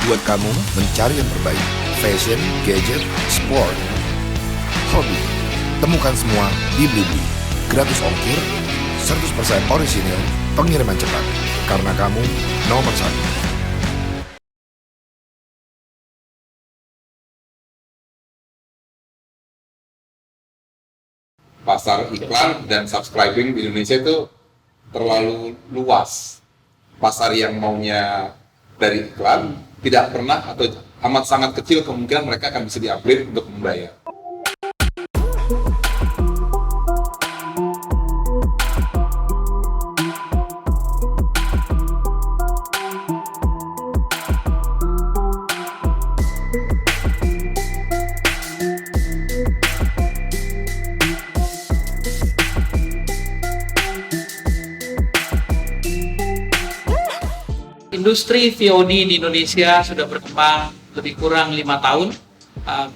buat kamu mencari yang terbaik. Fashion, gadget, sport, hobi. Temukan semua di Blibli. Gratis ongkir, 100% orisinil, pengiriman cepat. Karena kamu nomor 1. Pasar iklan dan subscribing di Indonesia itu terlalu luas. Pasar yang maunya dari iklan tidak pernah atau amat sangat kecil kemungkinan mereka akan bisa di-upgrade untuk membayar. Industri VOD di Indonesia sudah berkembang lebih kurang 5 tahun.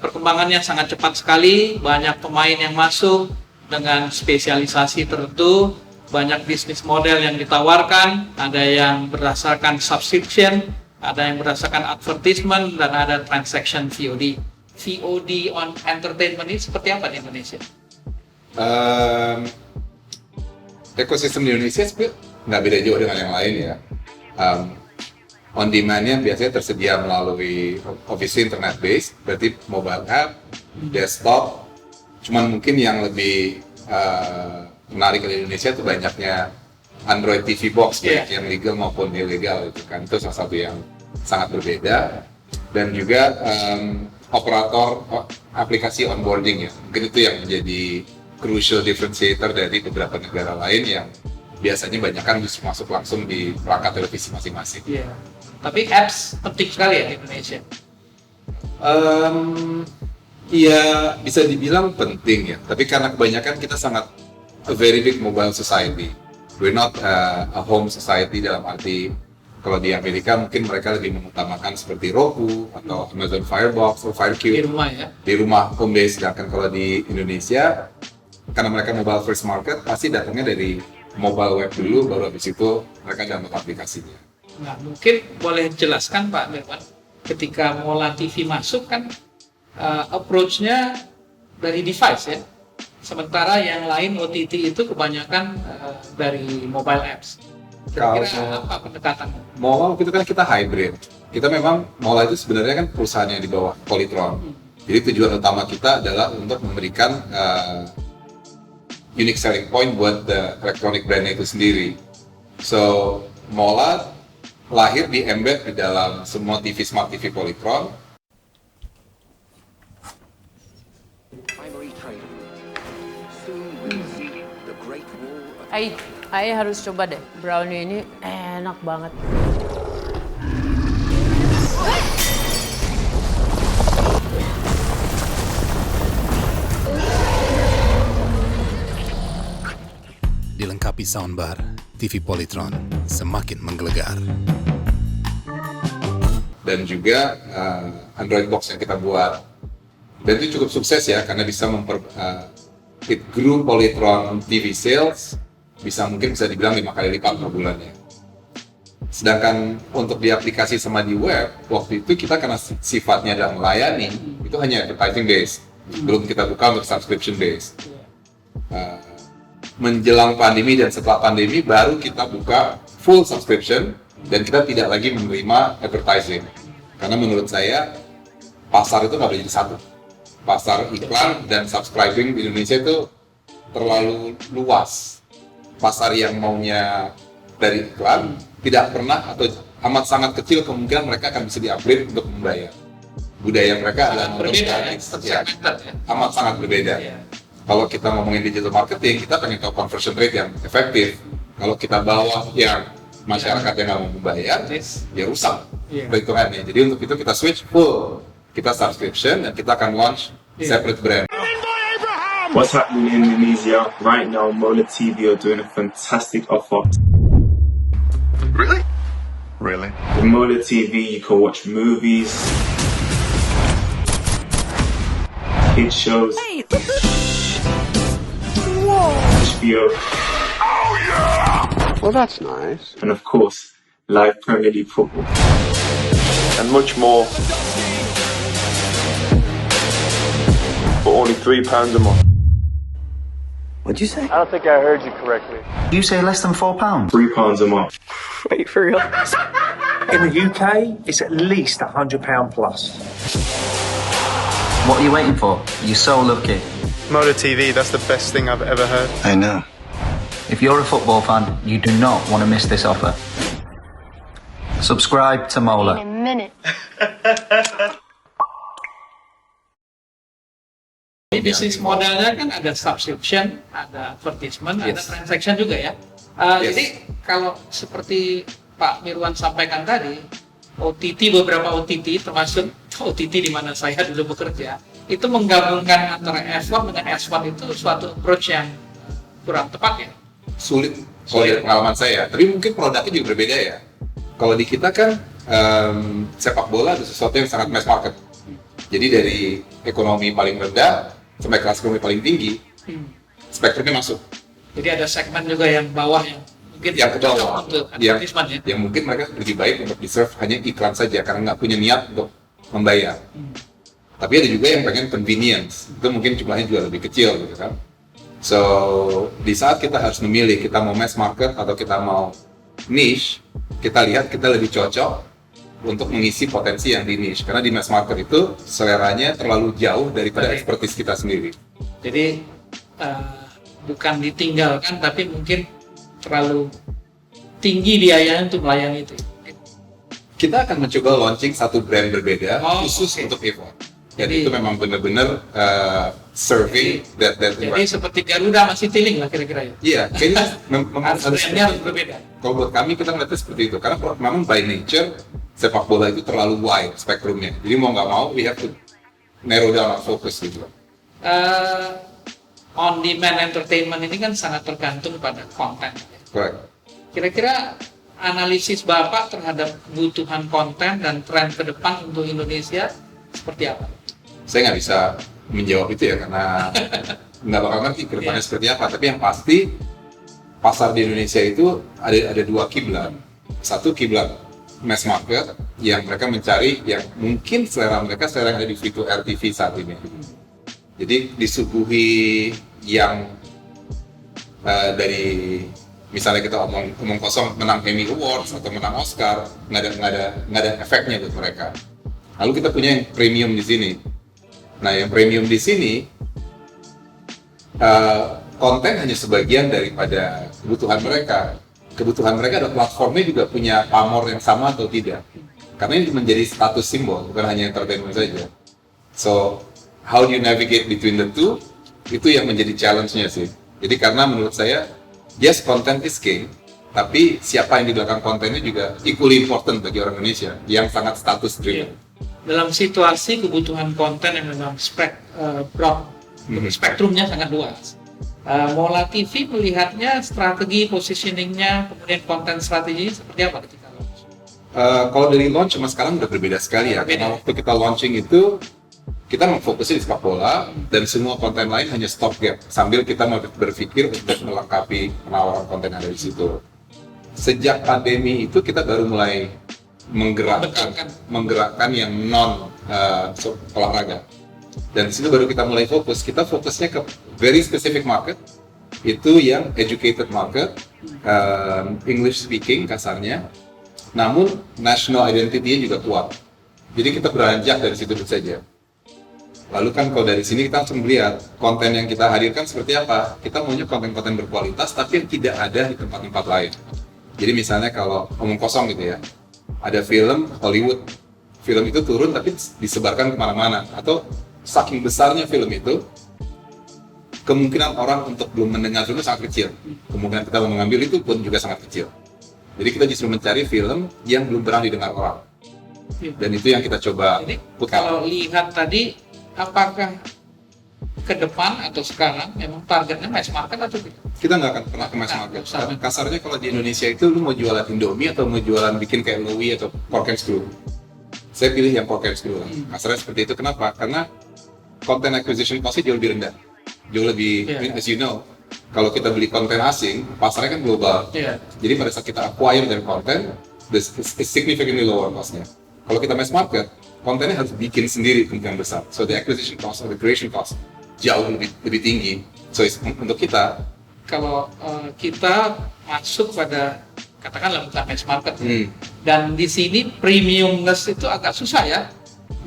Perkembangannya sangat cepat sekali, banyak pemain yang masuk dengan spesialisasi tertentu, banyak bisnis model yang ditawarkan, ada yang berdasarkan subscription, ada yang berdasarkan advertisement, dan ada transaction VOD. VOD on entertainment ini seperti apa di Indonesia? Ekosistem di Indonesia sebenarnya nggak beda jauh dengan yang lain ya. On demand-nya biasanya tersedia melalui obviously internet based, berarti mobile app, desktop. Cuman mungkin yang lebih menarik di Indonesia itu banyaknya Android TV box, baik yang legal maupun ilegal itu kan. Itu salah satu yang sangat berbeda. Dan juga operator aplikasi onboarding ya. Mungkin itu yang menjadi crucial differentiator dari beberapa negara lain yang biasanya banyak kan bisa masuk langsung di perangkat televisi masing-masing. Iya. Tapi apps penting sekali ya di Indonesia. Iya, bisa dibilang penting ya. Tapi karena kebanyakan kita sangat a very big mobile society. We're not a home society dalam arti kalau di Amerika mungkin mereka lebih mengutamakan seperti Roku atau Amazon Firebox atau FireCube. Di rumah ya. Di rumah home base. Sedangkan kalau di Indonesia karena mereka mobile first market pasti datangnya dari mobile web dulu, baru habis itu mereka download aplikasinya. Nah, mungkin boleh jelaskan Pak Mirwan, ketika Mola TV masuk kan approach-nya dari device ya, sementara yang lain OTT itu kebanyakan dari mobile apps. Kira-kira apa pendekatannya? Mola itu kan kita hybrid. Kita memang Mola itu sebenarnya kan perusahaan yang di bawah Polytron. Jadi tujuan utama kita adalah untuk memberikan unique selling point buat the electronic brand itu sendiri. So, Mola lahir di embed di dalam semua TV Smart TV Polytron. Ai harus coba deh, brownie ini enak banget. Dilengkapi soundbar, TV Polytron semakin menggelegar. Dan juga Android box yang kita buat. Dan itu cukup sukses ya, karena bisa it grew Polytron TV sales mungkin bisa dibilang 5 kali lipat per bulannya. Sedangkan untuk di aplikasi sama di web, waktu itu kita karena sifatnya adalah melayani, itu hanya advertising based, belum kita buka untuk subscription based. Menjelang pandemi dan setelah pandemi baru kita buka full subscription dan kita tidak lagi menerima advertising. Karena menurut saya pasar itu nggak boleh jadi satu. Pasar iklan dan subscribing di Indonesia itu terlalu luas. Pasar yang maunya dari iklan tidak pernah atau amat sangat kecil kemungkinan mereka akan bisa di-upgrade untuk membayar. Budaya mereka adalah nonton gratis, ya, amat sangat berbeda. Kalau kita ngomongin digital marketing, kita pengen tahu conversion rate yang efektif. Kalau kita bawa yang masyarakat yang nggak mau membayar, ya rusak perhitungannya. Jadi untuk itu kita switch full, kita subscription dan kita akan launch separate brand. What's happening in Indonesia right now? Mola TV are doing a fantastic offer. Really? Really? With Mola TV, you can watch movies, kids shows, HBO. Oh yeah! Well, that's nice. And of course, live Premier League football. and much more for only £3 a month. What'd you say? I don't think I heard you correctly. You say less than £4? £3 a month. Wait, for real? In the UK, it's at least £100 plus. What are you waiting for? You're so lucky. Motor TV, that's the best thing I've ever heard. I know. If you're a football fan, you do not want to miss this offer. Subscribe to Mola. In a minute. Ini bisnis modelnya kan ada subscription, ada advertisement, ada Yes. transaction juga ya. Yes. Jadi kalau seperti Pak Mirwan sampaikan tadi, OTT, beberapa OTT termasuk OTT di mana saya dulu bekerja, itu menggabungkan antara F1 dengan S1 itu suatu approach yang kurang tepat ya. Sulit kalau dari pengalaman saya, tapi mungkin produknya juga berbeda ya. Kalau di kita kan sepak bola ada sesuatu yang sangat mass market. Jadi dari ekonomi paling rendah sampai kelas ekonomi paling tinggi, spektrumnya masuk. Jadi ada segmen juga yang bawah yang mungkin Yang ke bawah, untuk yang, advertisement ya. yang mungkin mereka lebih baik untuk di-serve hanya iklan saja karena nggak punya niat untuk membayar. Tapi ada juga yang pengen convenience, itu mungkin jumlahnya juga lebih kecil gitu kan. So, di saat kita harus memilih, kita mau mass market atau kita mau niche, kita lihat kita lebih cocok untuk mengisi potensi yang di niche. Karena di mass market itu seleranya terlalu jauh daripada expertise kita sendiri. Jadi bukan ditinggalkan, tapi mungkin terlalu tinggi biayanya untuk melayani itu. Kita akan mencoba launching satu brand berbeda khusus oke. untuk Evo. Jadi Jadi- itu memang benar-benar survey that Jadi seperti Garuda masih Citylink lah kira-kira ya. Iya, kayaknya Harus brandnya harus berbeda. Kalau buat kami kita melihatnya seperti itu karena memang by nature sepak bola itu terlalu wide spektrumnya. Jadi mau nggak mau we have to narrow down our focus gitu. On demand entertainment ini kan sangat tergantung pada konten. Correct. Kira-kira analisis Bapak terhadap kebutuhan konten dan tren ke depan untuk Indonesia seperti apa? Saya nggak bisa menjawab itu ya karena nggak bakal ngerti ke depannya seperti apa. Tapi yang pasti pasar di Indonesia itu ada dua kiblat. Satu kiblat mass market yang mereka mencari yang mungkin selera mereka selera yang ada di free to air TV saat ini. Jadi disuguhi yang dari misalnya kita omong kosong menang Emmy Awards atau menang Oscar, nggak ada efeknya buat mereka. Lalu kita punya yang premium di sini. Nah, yang premium di sini konten hanya sebagian daripada kebutuhan mereka. Kebutuhan mereka ada platformnya juga punya pamor yang sama atau tidak. Karena ini menjadi status simbol, bukan hanya entertainment saja. So, how do you navigate between the two? Itu yang menjadi challenge-nya sih. Jadi karena menurut saya, yes, content is king, tapi siapa yang di belakang kontennya juga equally important bagi orang Indonesia, yang sangat status driven. Dalam situasi kebutuhan konten yang memang broad, spektrumnya sangat luas. Mola TV melihatnya strategi positioningnya, kemudian konten strategi seperti apa ketika launch? Kalau dari launch sama sekarang udah berbeda sekali ya. Karena waktu kita launching itu kita memfokusnya di sepak bola dan semua konten lain hanya stopgap sambil kita mau berpikir untuk melengkapi penawaran konten yang ada di situ. Sejak pandemi itu kita baru mulai menggerakkan yang non olahraga. Dan di situ baru kita mulai fokus. Kita fokusnya ke very specific market, itu yang educated market, English speaking kasarnya, namun national identity-nya juga kuat. Jadi kita beranjak dari situ saja. Lalu kan kalau dari sini kita langsung melihat konten yang kita hadirkan seperti apa. Kita maunya konten-konten berkualitas tapi yang tidak ada di tempat-tempat lain. Jadi misalnya kalau omong kosong gitu ya, ada film Hollywood, film itu turun tapi disebarkan kemana-mana, atau saking besarnya film itu, kemungkinan orang untuk belum mendengar film sangat kecil. Kemungkinan kita mau mengambil itu pun juga sangat kecil. Jadi kita justru mencari film yang belum pernah didengar orang. Dan itu yang kita coba. Jadi putar. kalau lihat tadi, apakah ke depan atau sekarang memang targetnya mass market atau tidak? Kita nggak akan pernah ke mass market. Kasarnya kalau di Indonesia itu lu mau jualan Indomie atau mau jualan bikin kayak Louis atau pork and screw. Saya pilih yang pork and screw. Kasarnya seperti itu. Kenapa? Karena content acquisition cost-nya jauh lebih rendah. Jauh lebih, as you know, kalau kita beli konten asing, pasarnya kan global. Jadi pada saat kita acquire dari konten, it's significantly lower cost-nya. Kalau kita mass market, kontennya harus bikin sendiri kemungkinan besar. So the acquisition cost or the creation cost jauh lebih tinggi. So untuk kita, Kalau kita masuk pada katakanlah bukan mass market, dan di sini premiumness itu agak susah ya,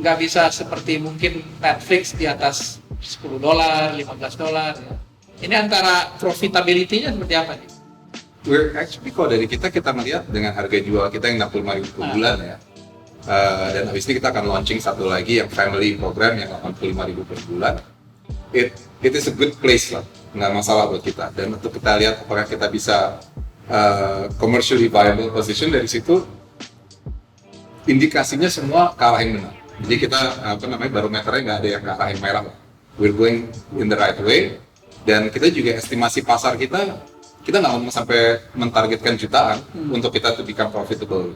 nggak bisa seperti mungkin Netflix di atas $10, $15 ya. Ini antara profitability-nya seperti apa nih? we're actually kalau dari kita melihat dengan harga jual kita yang 65.000 per bulan ya. Dan habis ini kita akan launching satu lagi yang family program yang 85.000 per bulan. It is a good place lah, nggak masalah buat kita. Dan untuk kita lihat apakah kita bisa commercially viable position dari situ, indikasinya semua ke arah yang benar. Jadi kita barometernya nggak ada yang ke arah yang merah. We're going in the right way. Dan kita juga estimasi pasar kita nggak mau sampai mentargetkan jutaan untuk kita to become profitable.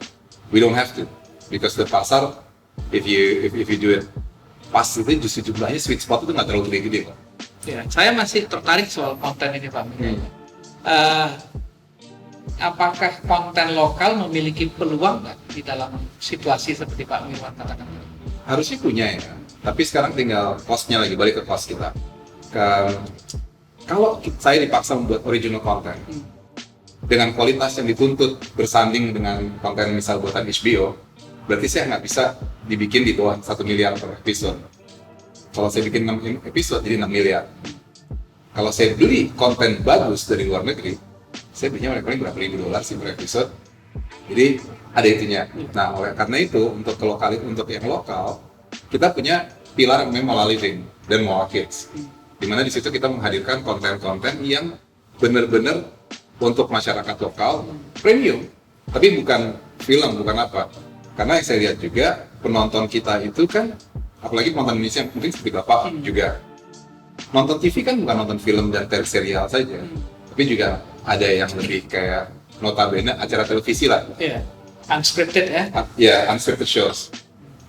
We don't have to, because the pasar, if you do it pas itu justru jumlahnya sweet spot itu nggak terlalu gede-gede Pak. Ya, saya masih tertarik soal konten ini Pak. Apakah konten lokal memiliki peluang nggak di dalam situasi seperti Pak Mirwan katakan? Harusnya punya ya, tapi sekarang tinggal cost-nya lagi, balik ke cost kita. Kalau saya dipaksa membuat original content dengan kualitas yang dituntut bersanding dengan konten misal buatan HBO, berarti saya nggak bisa dibikin di bawah 1 miliar per episode. Kalau saya bikin 6 episode jadi 6 miliar. Kalau saya beli konten bagus dari luar negeri, saya belinya paling berapa ribu dolar sih per episode. Jadi ada itunya. Nah, karena itu untuk yang lokal, kita punya pilar yang namanya Mola Living dan Mola Kids. Di mana di situ kita menghadirkan konten-konten yang benar-benar untuk masyarakat lokal, premium, tapi bukan film, bukan apa. Karena yang saya lihat juga penonton kita itu kan, apalagi penonton Indonesia mungkin seperti Bapak juga, nonton TV kan bukan nonton film dan serial saja, tapi juga ada yang lebih kayak notabene acara televisi lah. Iya, unscripted ya. Ya, unscripted shows.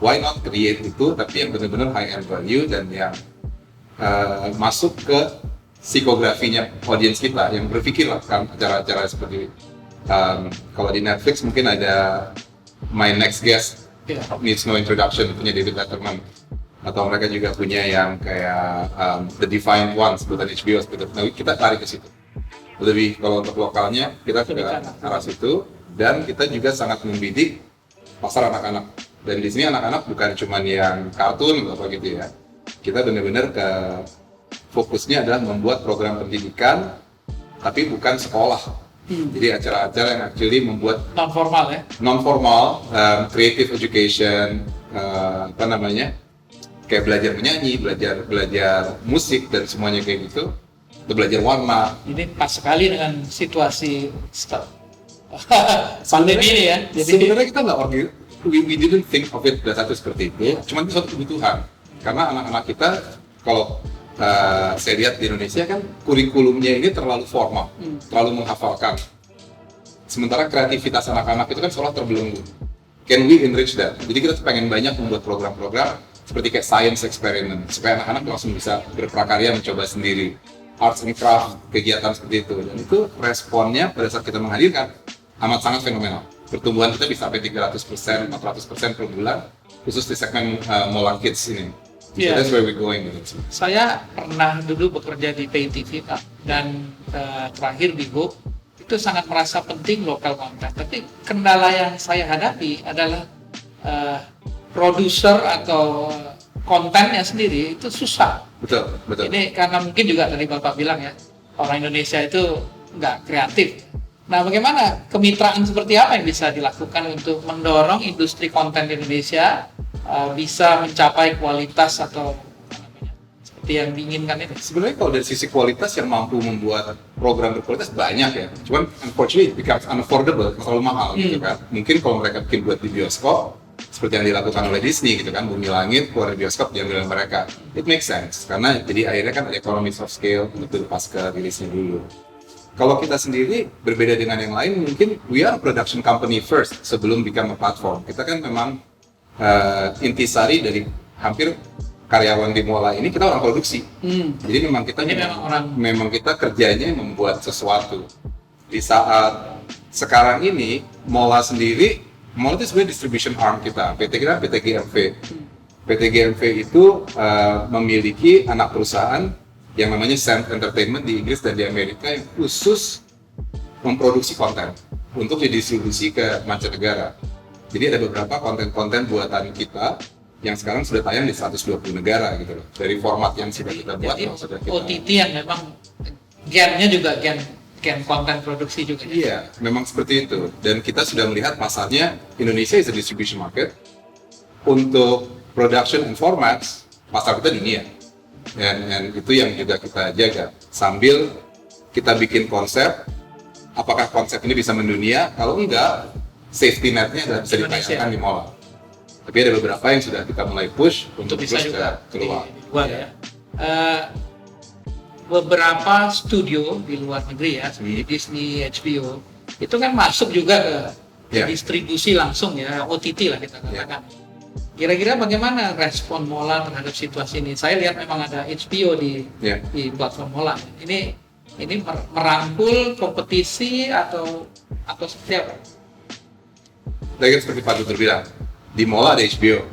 Why not create itu, tapi yang benar-benar high end value dan yang masuk ke psikografinya audience kita, yang berpikir lah kan acara-acara seperti kalau di Netflix mungkin ada My Next Guest Needs No Introduction, punya David Letterman, atau mereka juga punya yang kayak The Defiant Ones buatan HBO seperti itu. Nah, kita tarik ke situ. Lebih kalau untuk lokalnya kita ke arah situ, dan kita juga sangat membidik pasar anak-anak. Dan di sini anak-anak bukan cuma yang kartun atau gitu ya. Kita benar-benar fokusnya adalah membuat program pendidikan, tapi bukan sekolah. Jadi acara-acara yang actually membuat non-formal, creative education, kayak belajar menyanyi, belajar musik dan semuanya kayak gitu, atau belajar warna. Ini pas sekali dengan situasi pandemi ini ya. Jadi sebenarnya kita nggak we didn't think of it pada satu seperti itu, cuma itu suatu kebutuhan. Karena anak-anak kita, kalau saya lihat di Indonesia kan kurikulumnya ini terlalu formal, terlalu menghafalkan. Sementara kreativitas anak-anak itu kan seolah terbelenggu. Can we enrich that? Jadi kita pengen banyak membuat program-program seperti kayak science experiment, supaya anak-anak langsung bisa berprakarya, mencoba sendiri. Arts and craft, kegiatan seperti itu. Dan itu responnya pada saat kita menghadirkan amat sangat fenomenal. Pertumbuhan kita bisa sampai 300%, 400% per bulan, khusus di segmen Mola Kids ini. So that's where we're going. Saya pernah dulu bekerja di Pay TV Pak, dan terakhir di Go, itu sangat merasa penting lokal konten. Tapi kendala yang saya hadapi adalah produser atau kontennya sendiri itu susah. Betul. Ini karena mungkin juga tadi Bapak bilang ya, orang Indonesia itu nggak kreatif. Nah, bagaimana kemitraan seperti apa yang bisa dilakukan untuk mendorong industri konten di Indonesia bisa mencapai kualitas atau seperti yang diinginkan itu? Sebenarnya kalau dari sisi kualitas yang mampu membuat program berkualitas banyak ya. Cuman unfortunately it becomes unaffordable, terlalu mahal gitu kan. Mungkin kalau mereka bikin buat di bioskop, seperti yang dilakukan oleh Disney gitu kan, Bumi Langit keluar dari bioskop diambil mereka. It makes sense, karena jadi akhirnya kan ada economies of scale untuk pas ke rilisnya dulu. Kalau kita sendiri berbeda dengan yang lain, mungkin we are a production company first sebelum become a platform. Kita kan memang intisari dari hampir karyawan di Mola ini, kita orang produksi. Jadi memang kita memang kita kerjanya membuat sesuatu. Di saat sekarang ini Mola sendiri Mall itu sebenarnya distribution arm kita, PT GMV. PT GMV itu memiliki anak perusahaan yang namanya Sand Entertainment di Inggris dan di Amerika yang khusus memproduksi konten untuk didistribusi ke mancanegara. Jadi ada beberapa konten-konten buatan kita yang sekarang sudah tayang di 120 negara gitu loh. Dari format yang sudah kita buat, Jadi, sudah kita... OTT yang memang gennya juga gen konten produksi juga. Iya, memang seperti itu. Dan kita sudah melihat pasarnya, Indonesia is a distribution market. Untuk production and formats, pasar kita dunia. Dan itu yang juga kita jaga. Sambil kita bikin konsep, apakah konsep ini bisa mendunia? Kalau enggak, safety net-nya adalah bisa ditayangkan di mall. Tapi ada beberapa yang sudah kita mulai push untuk bisa push juga keluar. Dibuat ya. Beberapa studio di luar negeri ya, seperti Disney, HBO, itu kan masuk juga ke distribusi langsung ya, OTT lah kita katakan. Kira-kira bagaimana respon Mola terhadap situasi ini? Saya lihat memang ada HBO di platform Mola. Ini merangkul kompetisi atau seperti apa? Tadi kan seperti Pak Guntur bilang, di Mola ada HBO.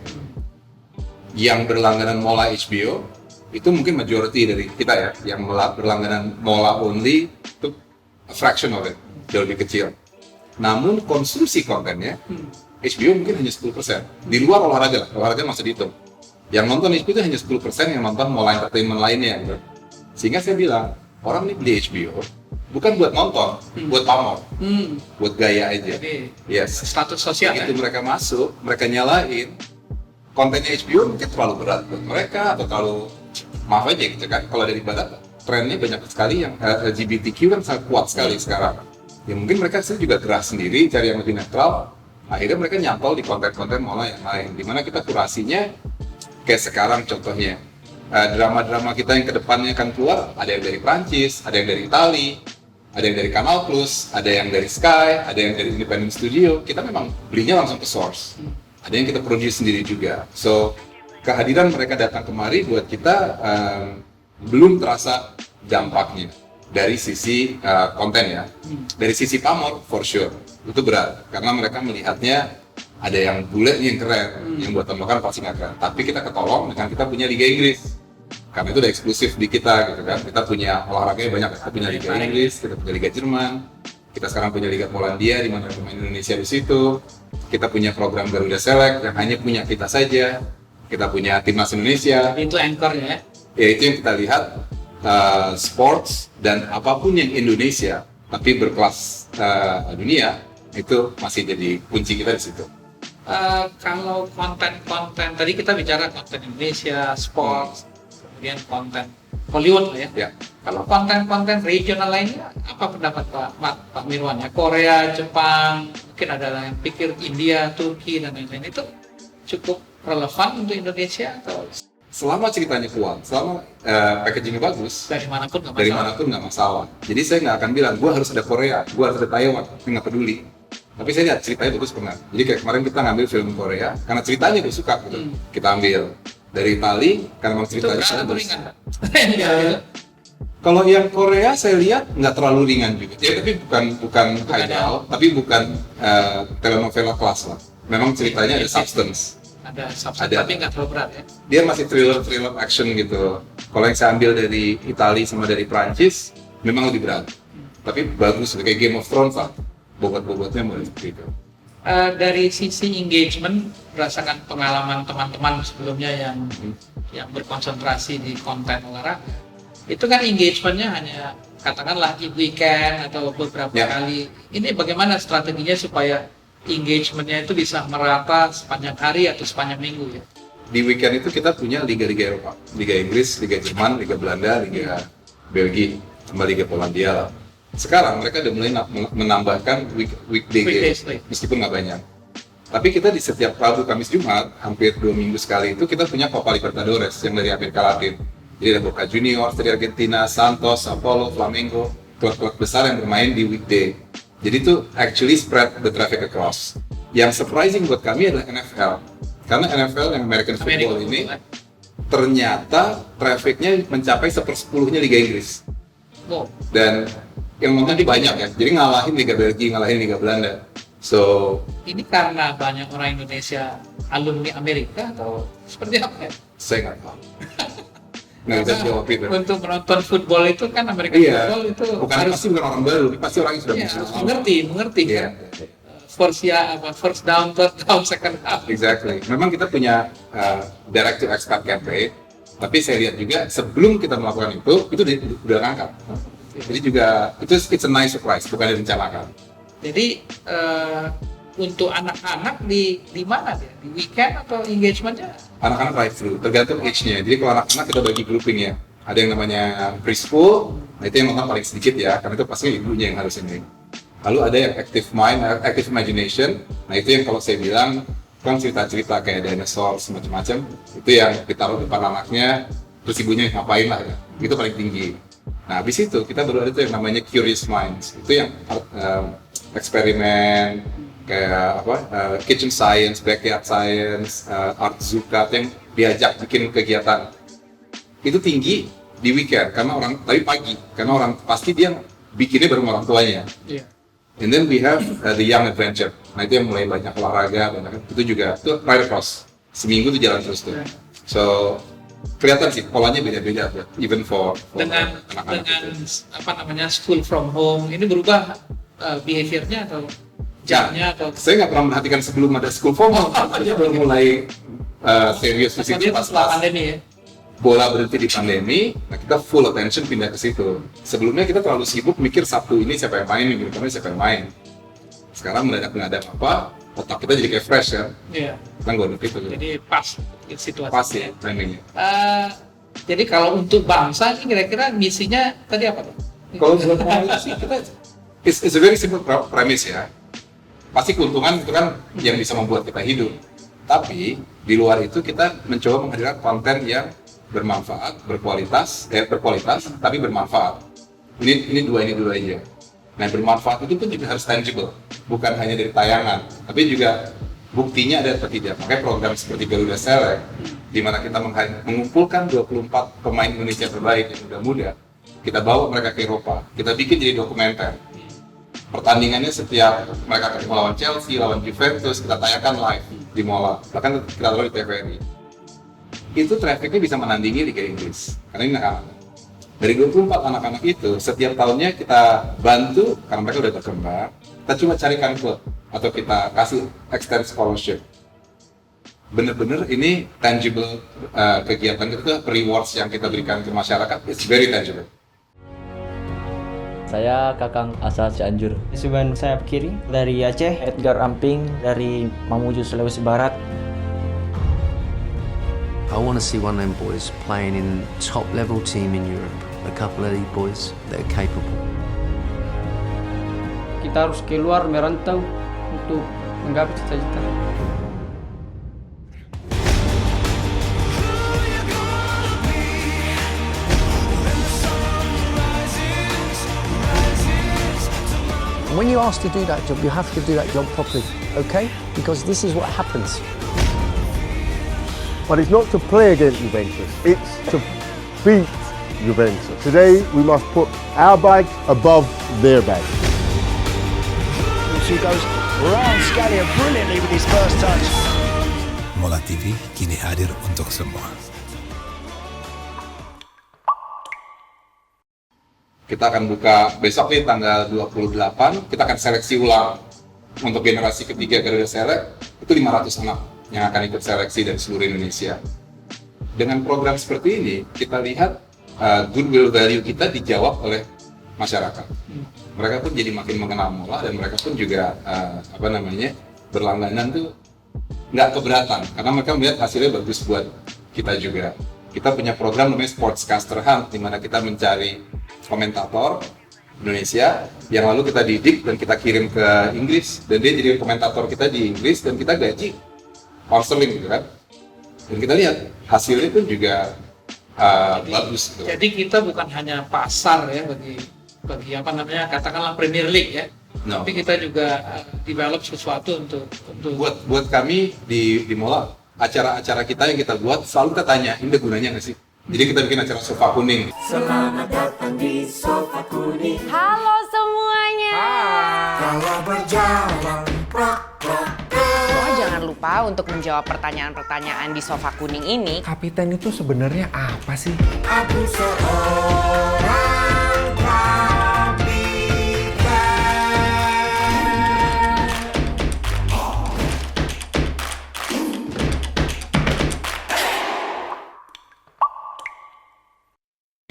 Yang berlangganan Mola HBO itu mungkin majority dari kita ya, yang berlangganan Mola only itu a fraction of it, jauh lebih kecil. Namun konsumsi kontennya HBO mungkin hanya 10%. Di luar olahraga masih dihitung. Yang nonton HBO itu hanya 10% yang nonton Mola Entertainment lainnya gitu. Sehingga saya bilang, orang ini beli HBO bukan buat nonton, buat pamor, buat gaya aja. Jadi, status sosial. Begitu mereka masuk, mereka nyalain, kontennya HBO mungkin terlalu berat buat mereka atau terlalu maaf aja gitu kan. Kalau dari barat, trennya banyak sekali yang LGBTQ kan sangat kuat sekali sekarang. Ya mungkin mereka juga gerak sendiri, cari yang lebih netral. Akhirnya mereka nyantol di konten-konten Mola yang lain. Dimana kita kurasinya kayak sekarang contohnya. Drama-drama kita yang kedepannya akan keluar, ada yang dari Prancis, ada yang dari Itali, ada yang dari Canal Plus, ada yang dari Sky, ada yang dari Independent Studio. Kita memang belinya langsung ke source. Ada yang kita produce sendiri juga. So, kehadiran mereka datang kemari buat kita belum terasa dampaknya dari sisi konten ya. Dari sisi pamor, for sure, itu berat. Karena mereka melihatnya ada yang bule yang keren, yang buat tembakan pasti nggak keren. Tapi kita ketolong dengan kita punya Liga Inggris. Karena itu udah eksklusif di kita gitu kan. Kita punya olahraganya banyak, kita punya Liga Inggris, kita punya Liga Jerman, kita sekarang punya Liga Polandia di mana pemain Indonesia di situ. Kita punya program Garuda Select yang hanya punya kita saja. Kita punya timnas Indonesia. Itu anchornya ya? Ya itu yang kita lihat, sports dan apapun yang Indonesia tapi berkelas dunia itu masih jadi kunci kita di situ. Kalau konten tadi kita bicara konten Indonesia, sports, kemudian konten Hollywood lah ya. Kalau konten-konten regional lainnya, apa pendapat Pak Mirwan ya? Korea, Jepang, mungkin ada yang pikir India, Turki dan lain-lain, itu cukup relevan untuk Indonesia atau? Selama ceritanya kuat, selama packagingnya bagus, dari manapun nggak masalah. Jadi saya nggak akan bilang, gue harus ada Korea, gue harus ada Taiwan, saya nggak peduli. Tapi saya lihat ceritanya bagus pernah. Jadi kayak kemarin kita ngambil film Korea, karena ceritanya gue suka gitu. Kita ambil dari Itali, karena memang ceritanya bagus. Kalau yang Korea saya lihat nggak terlalu ringan juga. Ya tapi bukan highball, tapi bukan telenovela kelas lah. Memang ceritanya ada substance. Tapi nggak terlalu berat ya? Dia masih thriller action gitu. Kalau yang saya ambil dari Italia sama dari Prancis, memang lebih berat. Tapi bagus, kayak Game of Thrones lah. Bobot-bobotnya mulai seperti itu. Dari sisi engagement, berdasarkan pengalaman teman-teman sebelumnya yang berkonsentrasi di konten olahraga, itu kan engagementnya hanya katakanlah di weekend atau beberapa kali. Ini bagaimana strateginya supaya engagementnya itu bisa merata sepanjang hari atau sepanjang minggu ya? Di weekend itu kita punya liga-liga Eropa, Liga Inggris, Liga Jerman, Liga Belanda, Liga Belgia, sama Liga Polandia lah. Sekarang mereka udah mulai menambahkan weekday game, meskipun nggak banyak. Tapi kita di setiap Rabu, Kamis, Jumat, hampir 2 minggu sekali itu kita punya Copa Libertadores yang dari Amerika Latin. Jadi ada Boca Juniors dari Argentina, Santos, Sao Paulo, Flamengo, klub-klub besar yang bermain di weekday. Jadi itu actually spread the traffic across. Yang surprising buat kami adalah NFL. Karena NFL yang American Football ini ternyata trafficnya mencapai 1/10-nya Liga Inggris. Dan yang nonton banyak ya, jadi ngalahin Liga Belgia, ngalahin Liga Belanda. So Ini karena banyak orang Indonesia alumni Amerika atau seperti apa ya? saya nggak tahu. Nggak bisa jawab itu. Untuk menonton football itu kan American Iya, football itu bukan harus pasti bukan orang baru, pasti orang yang sudah ya, musuh. mengerti Iya. kan. First down, third down, second half. Exactly. Memang kita punya direct to expert campaign, tapi saya lihat juga sebelum kita melakukan itu udah ngangkat. Jadi juga it's a nice surprise, bukan direncanakan. Jadi untuk anak-anak di mana dia? Di weekend atau engagementnya? Anak-anak drive thru, tergantung age-nya. Jadi kalau anak-anak kita bagi grouping ya. Ada yang namanya preschool, nah itu yang nonton paling sedikit ya, karena itu pasti ibunya yang harus ini. Lalu ada yang active mind, active imagination, nah itu yang kalau saya bilang kan cerita-cerita kayak dinosaur semacam-macam, itu yang ditaruh depan anaknya, terus ibunya ngapain lah ya, itu paling tinggi. Nah habis itu kita baru ada tuh yang namanya curious minds, itu yang eksperimen, kayak apa, kitchen science, backyard science, art zukat yang diajak bikin kegiatan. Itu tinggi di weekend, tapi pagi, karena orang pasti dia bikinnya bareng orang tuanya. Iya. And then we have the young adventure. Nah itu yang mulai banyak olahraga, itu juga itu right across. Seminggu itu jalan terus tuh. So kelihatan sih polanya beda-beda tuh, even for dengan anak-anak apa namanya school from home ini berubah behaviornya atau jamnya atau saya nggak pernah merhatikan sebelum ada school from home. Dia baru mulai serius di situ pas setelah pandemi ya. Bola berhenti di pandemi, nah kita full attention pindah ke situ. Sebelumnya kita terlalu sibuk mikir Sabtu ini siapa yang main, minggu depannya siapa yang main. Sekarang mendadak nggak ada apa, otak kita jadi kayak fresh kan. Iya. Kita nggak ada itu. Jadi pas situasi. Pas ya timingnya. Jadi kalau untuk bangsa ini kira-kira misinya tadi apa tuh? Kalau buat sih kita it's a very simple premise ya. Pasti keuntungan itu kan yang bisa membuat kita hidup. Tapi di luar itu kita mencoba menghadirkan konten yang bermanfaat, berkualitas, tapi bermanfaat. Ini dua aja. Nah bermanfaat itu pun juga harus tangible, bukan hanya dari tayangan, tapi juga buktinya ada atau tidak. Makanya program seperti Garuda Select, di mana kita mengumpulkan 24 pemain Indonesia terbaik yang muda, kita bawa mereka ke Eropa, kita bikin jadi dokumenter. Pertandingannya setiap mereka ketemu lawan Chelsea, lawan Juventus, kita tayangkan live di Mola, bahkan kita taruh di TVRI. Itu trafficnya bisa menandingi Liga Inggris, karena ini anak-anak. Dari 24 anak-anak itu, setiap tahunnya kita bantu, karena mereka udah berkembang, kita cuma carikan klub, atau kita kasih extend scholarship. Bener-bener ini tangible kegiatan itu, rewards yang kita berikan ke masyarakat, it's very tangible. Saya Kakang asal Cianjur. Suban sayap kiri dari Aceh. Edgar Amping dari Mamuju, Sulawesi Barat. I want to see one of them boys playing in top level team in Europe. A couple of these boys that are capable. Kita harus keluar merantau untuk menggapai cita-cita. When you're asked to do that job, you have to do that job properly, okay? Because this is what happens. But it's not to play against Juventus, it's to beat Juventus. Today we must put our bag above their bag. He goes round Scalia brilliantly with his first touch. Mola TV kini hadir untuk semua. Kita akan buka besok nih tanggal 28, kita akan seleksi ulang untuk generasi ketiga Garuda Select, itu 500 anak yang akan ikut seleksi dari seluruh Indonesia. Dengan program seperti ini, kita lihat goodwill value kita dijawab oleh masyarakat. Mereka pun jadi makin mengenal Mola dan mereka pun juga berlangganan tuh nggak keberatan karena mereka melihat hasilnya bagus buat kita juga. Kita punya program namanya Sportscaster Hunt, di mana kita mencari komentator Indonesia yang lalu kita didik dan kita kirim ke Inggris, dan dia jadi komentator kita di Inggris dan kita gaji counseling gitu kan. Dan kita lihat hasilnya pun juga bagus gitu. Jadi kita bukan hanya pasar ya bagi katakanlah Premier League ya. No. Tapi kita juga develop sesuatu untuk buat kami di Mola, acara-acara kita yang kita buat selalu kita tanya, ini ada gunanya nggak sih? Jadi kita bikin acara Sofa Kuning. Selamat datang di Sofa Kuning. Halo semuanya. Kalau berjalan Semua jangan lupa untuk menjawab pertanyaan-pertanyaan di sofa kuning ini. Kapiten itu sebenarnya apa sih? Aku seorang kapiten.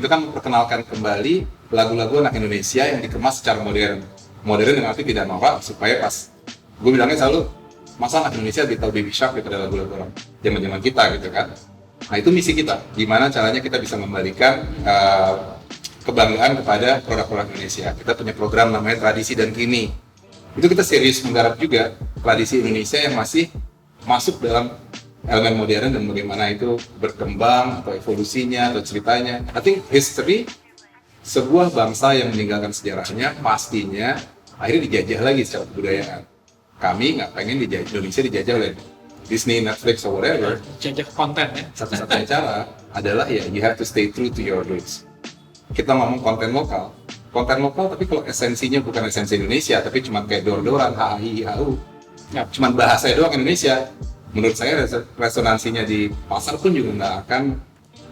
Itu kan memperkenalkan kembali lagu-lagu anak Indonesia yang dikemas secara modern. Modern dengan arti tidak norak, supaya pas gue bilangnya selalu, masa anak Indonesia lebih tahu Baby Shark daripada lagu-lagu orang zaman-zaman kita gitu kan. Nah itu misi kita, gimana caranya kita bisa memberikan kebanggaan kepada produk-produk Indonesia. Kita punya program namanya Tradisi dan Kini. Itu kita serius menggarap juga tradisi Indonesia yang masih masuk dalam elemen modern dan bagaimana itu berkembang atau evolusinya atau ceritanya. I think history, sebuah bangsa yang meninggalkan sejarahnya pastinya akhirnya dijajah lagi secara kebudayaan. Kami nggak pengen Indonesia dijajah oleh Disney, Netflix, or whatever. Jajah konten ya. Satu-satunya cara adalah ya you have to stay true to your roots. Kita ngomong konten lokal tapi kalau esensinya bukan esensi Indonesia tapi cuma kayak dor-doran, HAI, cuma bahasa doang Indonesia. Menurut saya resonansinya di pasar pun juga nggak akan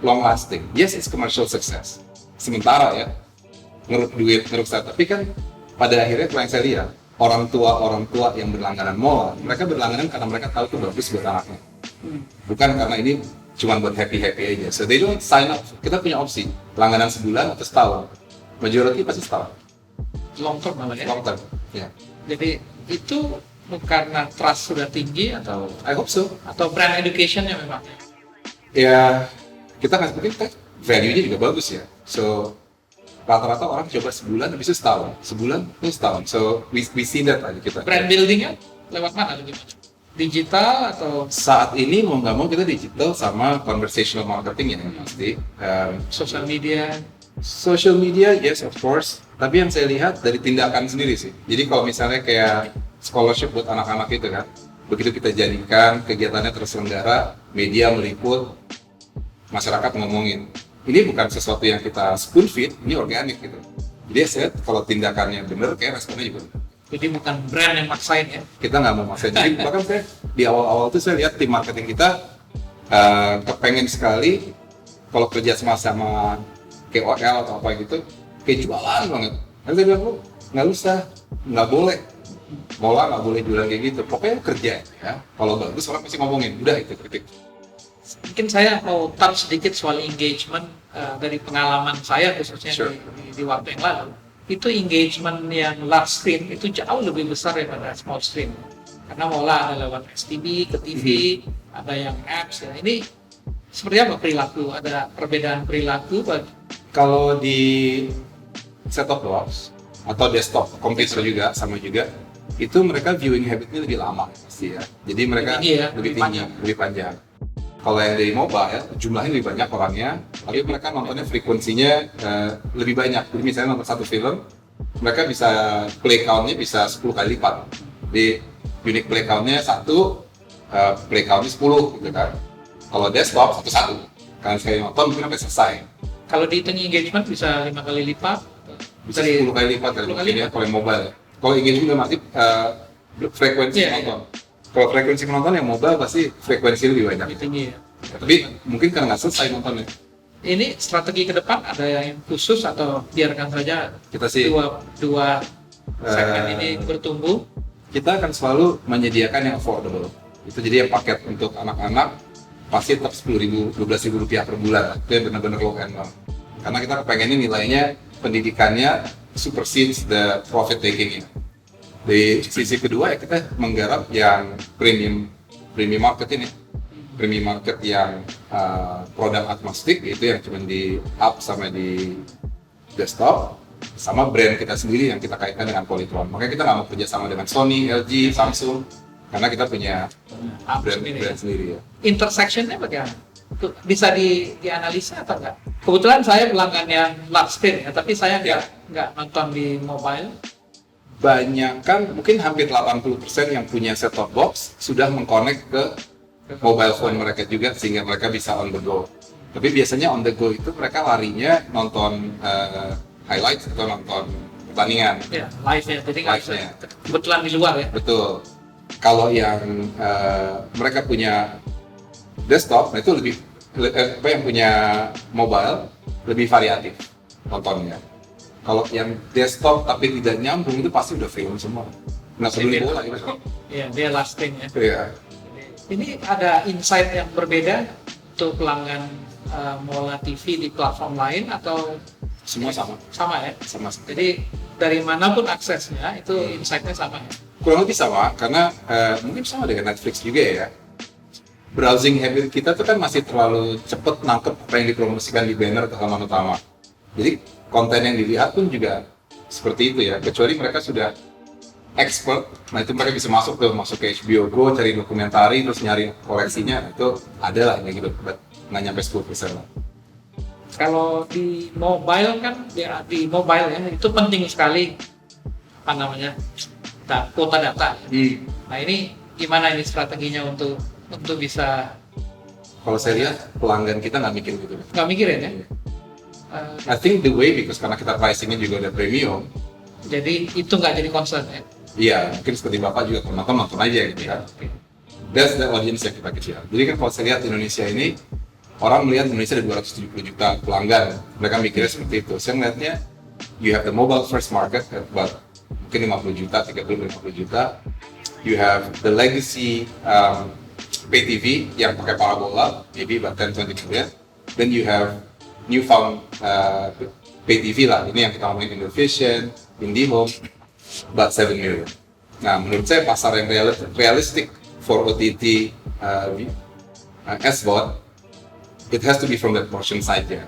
long lasting. Yes, it's commercial success. Sementara ya, menurut saya. Tapi kan pada akhirnya kalau yang saya lihat, orang tua yang berlangganan mall, mereka berlangganan karena mereka tahu itu bagus buat anaknya. Bukan karena ini cuma buat happy aja. So they don't sign up. Kita punya opsi, langganan sebulan atau setahun. Majority pasti setahun. Long term malah ya? Long term, ya. Jadi itu karena trust sudah tinggi atau I hope so. Atau brand education-nya memang? Ya, kita nggak mungkin value-nya juga bagus ya. So rata-rata orang coba sebulan habis itu setahun. So we see that aja kita. Brand building-nya lewat mana gitu? Digital atau? Saat ini mau nggak mau kita digital sama conversational marketing ya pasti. Social media, yes of course. Tapi yang saya lihat dari tindakan sendiri sih. Jadi kalau misalnya kayak scholarship buat anak-anak itu kan, begitu kita jadikan kegiatannya terselenggara, media meliput, masyarakat ngomongin. Ini bukan sesuatu yang kita spoon feed, ini organik gitu. Jadi saya kalau tindakannya bener, kayak responnya juga bener. Jadi bukan brand yang maksain ya? Kita nggak mau maksain. Jadi bahkan saya di awal-awal tuh saya lihat tim marketing kita kepengen sekali kalau kerja sama KOL atau apa gitu, kayak jualan banget. Nanti saya bilang, nggak usah, nggak boleh. Mola nggak boleh jualan kayak gitu, pokoknya kerja ya. Kalau bagus orang pasti ngomongin, udah itu kritik. Mungkin saya mau touch sedikit soal engagement dari pengalaman saya khususnya di waktu yang lalu. Itu engagement yang large screen itu jauh lebih besar daripada small screen. Karena Mola ada lewat STV, ke TV, ada yang apps ya. Ini seperti apa perilaku? Ada perbedaan perilaku? Kalau di set-top box atau desktop komputer juga sama juga, itu mereka viewing habitnya lebih lama pasti ya. Jadi mereka lebih panjang. Kalau yang dari mobile, jumlahnya lebih banyak orangnya, tapi mereka nontonnya frekuensinya lebih banyak. Jadi misalnya nonton satu film, mereka bisa play count-nya bisa 10 kali lipat. Di unique play count-nya 1, play count-nya 10 gitu kan. Kalau desktop, 1-1. Karena sekali nonton mungkin sampai selesai. Kalau dihitung engagement bisa 5 kali lipat? Bisa 10 kali lipat dari mungkin ya, kalau yang mobile. Kalau engagement dalam arti frekuensi penonton. Kalau frekuensi penonton yang mobile pasti frekuensi lebih banyak. Tinggi ya. Tapi mungkin karena nggak selesai nontonnya. Ini strategi ke depan ada yang khusus atau biarkan saja kita sih dua segmen ini bertumbuh? Kita akan selalu menyediakan yang affordable. Itu jadi yang paket untuk anak-anak pasti tetap 10.000, 12.000 rupiah per bulan. Itu yang benar-benar low end banget. Karena kita kepengenin nilainya pendidikannya supersedes the profit taking. Di sisi kedua ya kita menggarap yang premium market ini. Premium market yang produk agnostik itu yang cuma di app sama di desktop, sama brand kita sendiri yang kita kaitkan dengan Polytron. Makanya kita nggak mau kerja sama dengan Sony, LG, Samsung, karena kita punya brand sendiri ya. Intersection-nya bagaimana? Bisa dianalisa atau enggak? Kebetulan saya pelanggan yang large screen ya, tapi saya nggak nonton di mobile. Banyak kan, mungkin hampir 80% yang punya set-top box sudah mengkonek ke mobile phone mereka juga sehingga mereka bisa on the go. Tapi biasanya on the go itu mereka larinya nonton highlights atau nonton pertandingan. Ya, live ya, jadi nggak bisa. Kebetulan di luar ya. Betul. Kalau yang mereka punya desktop, nah itu lebih yang punya mobile lebih variatif nontonnya. Kalau yang desktop tapi tidak nyambung itu pasti udah film semua. Nah peduli bola gitu. Iya, dia lasting ya. Iya. Ini ada insight yang berbeda untuk pelanggan Mola TV di platform lain atau semua sama? Sama ya? Sama. Jadi dari manapun aksesnya itu insight-nya sama ya? Kurang lebih sama, karena mungkin sama dengan Netflix juga ya. Browsing habit kita tuh kan masih terlalu cepet nangkep apa yang dipromosikan di banner atau halaman utama. Jadi konten yang dilihat pun juga seperti itu ya, kecuali mereka sudah expert, nah itu mereka bisa masuk ke HBO Go, cari dokumentari, terus nyari koleksinya, itu ada lah yang gitu, nggak nyampe 10% lah. Kalau di mobile kan, di mobile ya, itu penting sekali, apa namanya, kuota data. Nah ini gimana ini strateginya untuk bisa? Kalau saya lihat pelanggan kita nggak mikir gitu. Nggak mikirin ya? I think the way, because karena kita pricingnya juga udah premium. Jadi itu nggak jadi concern ya? Iya, mungkin seperti Bapak juga kalau nonton aja gitu ya. That's the audience yang kita kejar. Jadi kan kalau saya lihat Indonesia ini, orang melihat Indonesia ada 270 juta pelanggan. Mereka mikirnya seperti itu. Saya melihatnya, you have the mobile first market, but mungkin 50 juta, 30-50 juta. You have the legacy pay TV yang pakai parabola, maybe about 10-20 million. Then you have newfound pay TV lah. Ini yang kita ngomongin Indovision, IndiHome, about 7 million. Nah, menurut saya pasar yang realistic for OTT SVOD, it has to be from that portion side ya.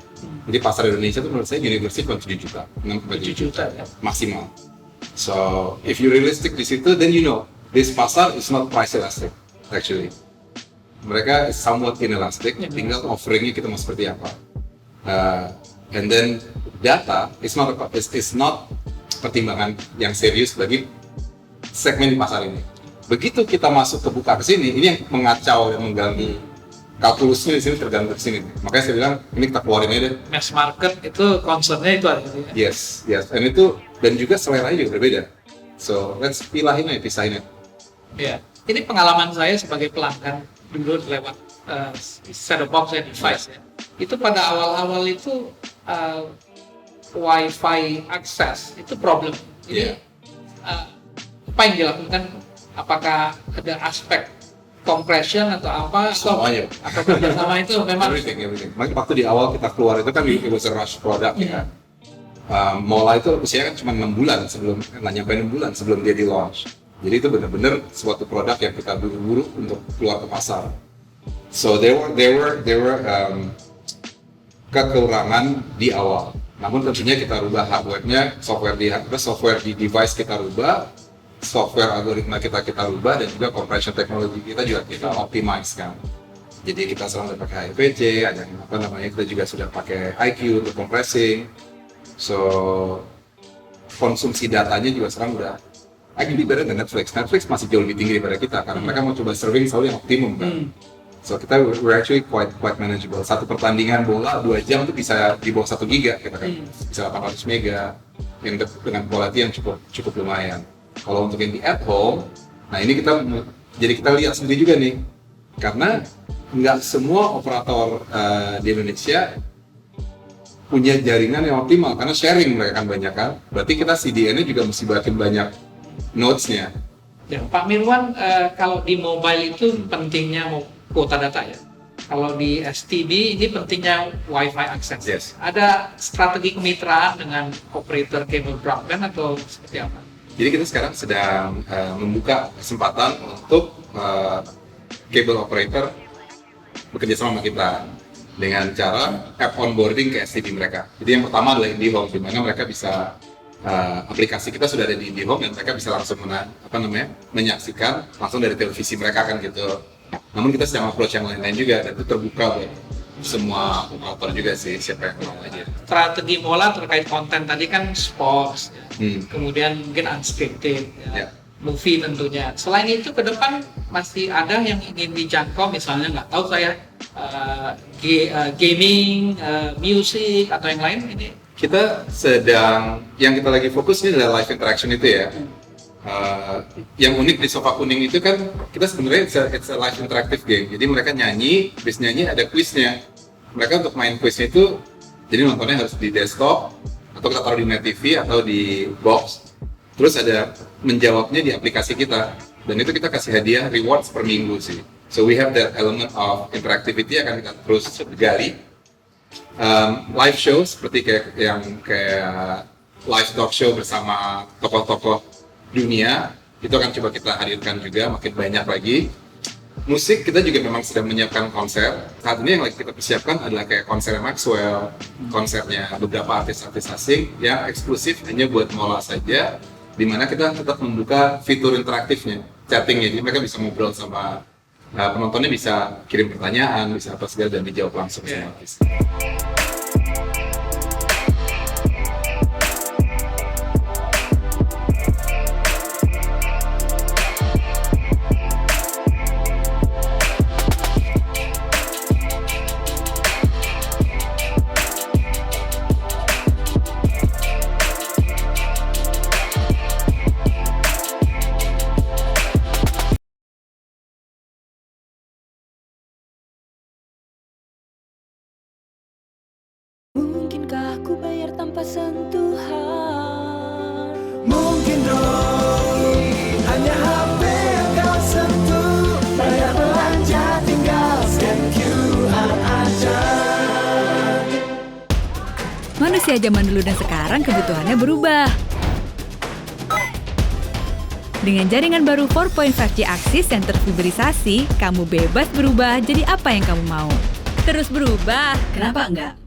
Jadi pasar Indonesia itu menurut saya universally cuma 7 juta, 6,7 juta ya, maksimal. So, if you realistic di situ, then you know, this pasar is not price elastic, actually. Mereka is somewhat inelastic, tinggal offeringnya kita mau seperti apa. And then data is not pertimbangan yang serius bagi segmen di pasar ini. Begitu kita masuk ke buka ke sini, ini yang mengacau, yang mengganggu kalkulusnya di sini, terganggu di sini. Makanya saya bilang ini kita keluarin aja deh. Mass market itu concernnya itu ada. Yes, and itu dan juga seleranya juga berbeda. So let's pisahin aja. Ya, ini pengalaman saya sebagai pelanggan dulu lewat set-top box ya, device ya. Itu pada awal-awal itu Wi-Fi akses itu problem. Jadi apa yang dilakukan? Apakah ada aspek compression atau apa? Semuanya. Atau kerjasama itu memang? Everything. Waktu di awal kita keluar itu kan it was a rush product ya. Mola itu usianya kan cuma 6 bulan sebelum, nggak nyampe 6 bulan sebelum dia di launch. Jadi itu benar-benar suatu produk yang kita buru-buru untuk keluar ke pasar. So there were kekurangan di awal. Namun tentunya kita rubah hardware-nya, software di device kita rubah, software algoritma kita rubah, dan juga compression teknologi kita juga kita optimize kan. Jadi kita sekarang udah pakai HPC, ada kita juga sudah pakai IQ untuk compressing. So konsumsi datanya juga sekarang udah actually better than Netflix. Netflix masih jauh lebih tinggi daripada kita karena mereka mau coba serving selalu yang optimum kan. So kita we're actually quite manageable. Satu pertandingan bola 2 jam itu bisa di bawah 1 giga kita kan. Bisa 800 mega yang dengan quality yang cukup lumayan. Kalau untuk yang di at home, nah ini kita lihat sendiri juga nih. Karena nggak semua operator di Indonesia punya jaringan yang optimal karena sharing mereka kan banyak kan. Berarti kita CDN-nya juga mesti makin banyak nodes-nya. Ya, Pak Mirwan, kalau di mobile itu pentingnya kuota data ya. Kalau di STB ini pentingnya Wi-Fi access. Yes. Ada strategi kemitraan dengan operator cable broadband atau seperti apa? Jadi kita sekarang sedang membuka kesempatan untuk cable operator bekerja sama kita dengan cara app onboarding ke STB mereka. Jadi yang pertama adalah IndiHome, di mana mereka bisa aplikasi kita sudah ada di IndiHome dan mereka bisa langsung menyaksikan langsung dari televisi mereka kan gitu. Namun kita sedang approach yang lain-lain juga dan itu terbuka buat semua operator juga sih, siapa yang mau aja. Strategi Mola terkait konten tadi kan sports, kemudian mungkin unscripted, movie tentunya. Selain itu ke depan masih ada yang ingin dijangkau, misalnya nggak tahu saya gaming, music atau yang lain ini. Kita sedang, yang kita lagi fokus ini adalah live interaction itu ya. Yang unik di Sofa Kuning itu kan kita sebenarnya it's a live interactive game. Jadi mereka nyanyi, habis nyanyi ada quiznya. Mereka untuk main quiznya itu jadi nontonnya harus di desktop atau kita taruh di net TV atau di box. Terus ada menjawabnya di aplikasi kita. Dan itu kita kasih hadiah rewards per minggu sih. So we have that element of interactivity akan kita terus gali. Live show seperti kayak live talk show bersama tokoh-tokoh dunia itu akan coba kita hadirkan juga makin banyak lagi. Musik kita juga memang sedang menyiapkan konser. Saat ini yang lagi kita persiapkan adalah kayak konser Maxwell, konsernya beberapa artis-artis asing yang eksklusif hanya buat Mola saja, di mana kita tetap membuka fitur interaktifnya, chattingnya, jadi mereka bisa ngobrol sama penontonnya, bisa kirim pertanyaan, bisa apa segala dan dijawab langsung sama artis. Mungkinkah ku bayar tanpa sentuhan? Mungkin dong, hanya HP yang kau sentuh. Bayar belanja tinggal scan QR aja. Manusia zaman dulu dan sekarang kebutuhannya berubah. Dengan jaringan baru 4.5G Axis yang terfiberisasi, kamu bebas berubah jadi apa yang kamu mau. Terus berubah, kenapa enggak?